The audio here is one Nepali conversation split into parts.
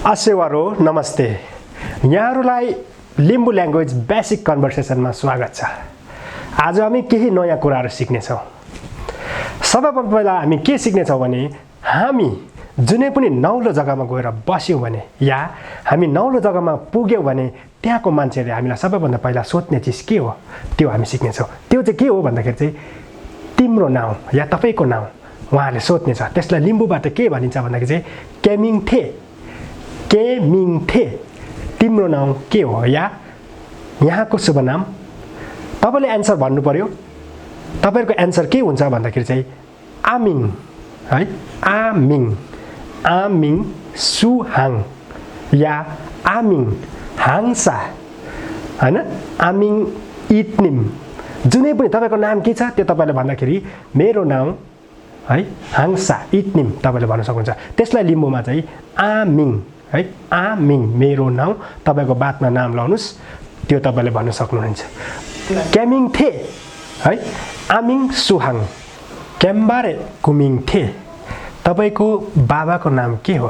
आसेवारो नमस्ते। यहाँहरुलाई लिम्बू ल्याङ्ग्वेज बेसिक कन्भर्सेसनमा स्वागत छ। आज हामी केही नयाँ कुराहरु सिक्ने छौं। सबैभन्दा पहिला हामी के सिक्ने छौं भने हामी जुनै पनि नौलो जग्गामा गएर बस्यौं भने या हामी नौलो जग्गामा पुग्यौं भने त्यहाँको मान्छेले हामीलाई सबैभन्दा पहिला सोध्ने चीज के हो त्यो हामी सिक्ने छौं। त्यो चाहिँ के हो भन्दाखेरि चाहिँ तिम्रो नाम या तपाईको नाम उहाँले सोध्ने छ। त्यसलाई लिम्बूबाट के भनिन्छ भन्दाखेरि चाहिँ केमिङथे तिम्रो नाम के हो या यहाँको शुभ नाम। तपाईले एन्सर भन्नु पर्यो। तपाईको एन्सर के हुन्छ भन्दाखेरि चाहिँ आमिङ है, आमिङ सुहाङ या आमिङ हाङसा हैन, आमिङ इटनिम। जुनै पनि तपाईको नाम के छ त्यो तपाईले भन्दाखेरि मेरो नाम है हाङसा इटनिम तपाईले भन्न सक्नुहुन्छ। त्यसलाई लिम्बूमा चाहिँ आमिङ है, आमिङ मेरो नाम। तपाईको बातमा नाम लाउनुस् त्यो तपाईले भन्न सक्नुहुन्छ। केमिङथे है, आमिङ सुहाङ केम्बारे कुमिङथे। तपाईको बाबाको नाम के हो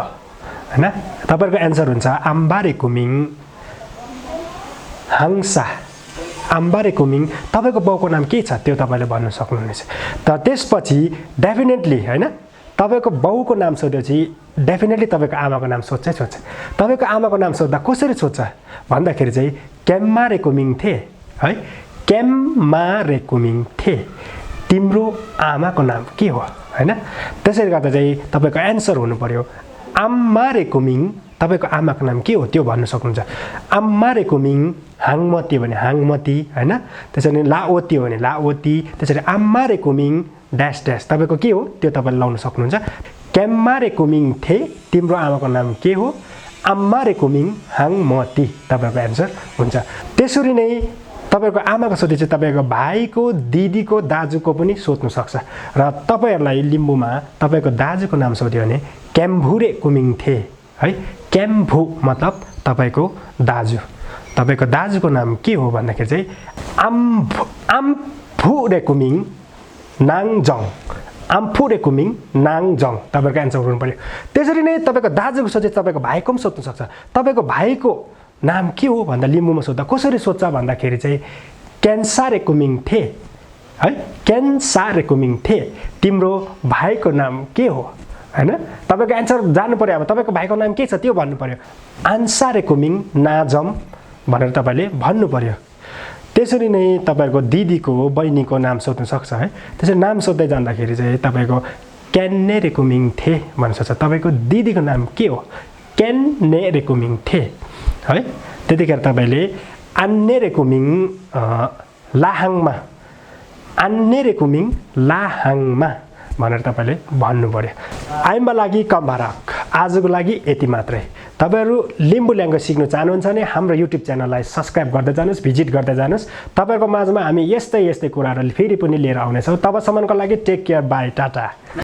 हैन। तपाईको एन्सर हुन्छ आम्बारे कुमिङ हाङसा, आम्बारे कुमिङ। तपाईको बाउको नाम के छ त्यो तपाईले भन्न सक्नुहुनेछ। तर त्यसपछि डेफिनेटली हैन तपाईको बाउको नाम सोधेपछि डेफिनेटली तपाईको आमाको नाम सोध्छै सोध्छ। तपाईको आमाको नाम सोध्दा कसरी सोध्छ भन्दाखेरि चाहिँ केम्मारे कुमिङथे है, केम्मारे कुमिङथे। तिम्रो आमाको नाम के हो हैन। त्यसैले गर्दा चाहिँ तपाईको एन्सर हुनु पर्यो आम्मारे कुमिङ। तपाईको आमाको नाम के हो त्यो भन्न सक्नुहुन्छ। आम्मारे कुमिङ हाङमती भने हाङमती हैन, त्यसरी लाओती हो भने लाओती, त्यसरी आम्मारे कुमिङ ड्यास ड्यास। तपाईको के हो त्यो तपाईले लाउन सक्नुहुन्छ। केम्मारे कुमिङ थे तिम्रो आमाको नाम के हो, आम्मारे कुमिङ हाङमती तपाईको एन्सर हुन्छ। त्यसरी नै तपाईको आमाको सोधेपछि तपाईको भाइको, दिदीको, दाजुको पनि सोध्नु सक्छ। र तपाईहरुलाई लिम्बूमा तपाईको दाजुको नाम सोध्यो भने केम्भुरे कुमिङ थे है। केम्भु मतलब तपाईको दाजु। तपाईको दाजुको नाम के हो भन्दाखेरि चाहिँ आम्फुरे कुमिङ नाङजङ, आम्फुरे कुमिङ नाङजङ। तपाईको एन्सर हुनु पर्यो। त्यसरी नै तपाईको दाजुको सोधे तपाईको भाइको पनि सोध्नु सक्छ। तपाईको भाइको नाम के हो भन्दा लिम्बूमा सोध्दा कसरी सोध्छ भन्दाखेरि चाहिँ केन्सारे कुमिङ थे है, केन्सारे कुमिङ थे। तिम्रो भाइको नाम के हो हैन। तपाईको एन्सर जान्नु पर्यो। अब तपाईको भाइको नाम के छ त्यो भन्नु पर्यो। आन्सारे कुमिङ नाजम भनेर तपाईले भन्नु पर्यो। त्यसरी नै तपाईको दिदीको, बहिनीको नाम सोध्नु सक्छ है। त्यसरी नाम सोध्दै जाँदाखेरि चाहिँ तपाईको केन्नेरे कुमिङ थे भन्न सक्छ। तपाईको दिदीको नाम के हो, केन्नेरे कुमिङ थे है। त्यतिखेर तपाईले आन्नेरे कुमिङ लाहाङमा, आन्नेरे कुमिङ लाहाङमा भनेर तपाईले भन्नु पर्यो। आइम्बा लागि कम्बाराक। आजको लागि यति मात्रै। तपाईहरु लिम्बू ल्याङ्ग्वेज सिक्न चाहनुहुन्छ भने हाम्रो युट्युब च्यानललाई सब्स्क्राइब गर्दै जानुस्, भिजिट गर्दै जानुस्। तपाईहरुको माझमा हामी यस्तै कुराहरु फेरि पनि लिएर आउनेछौं। तबसम्मको लागि टेक केयर, बाइ, टाटा।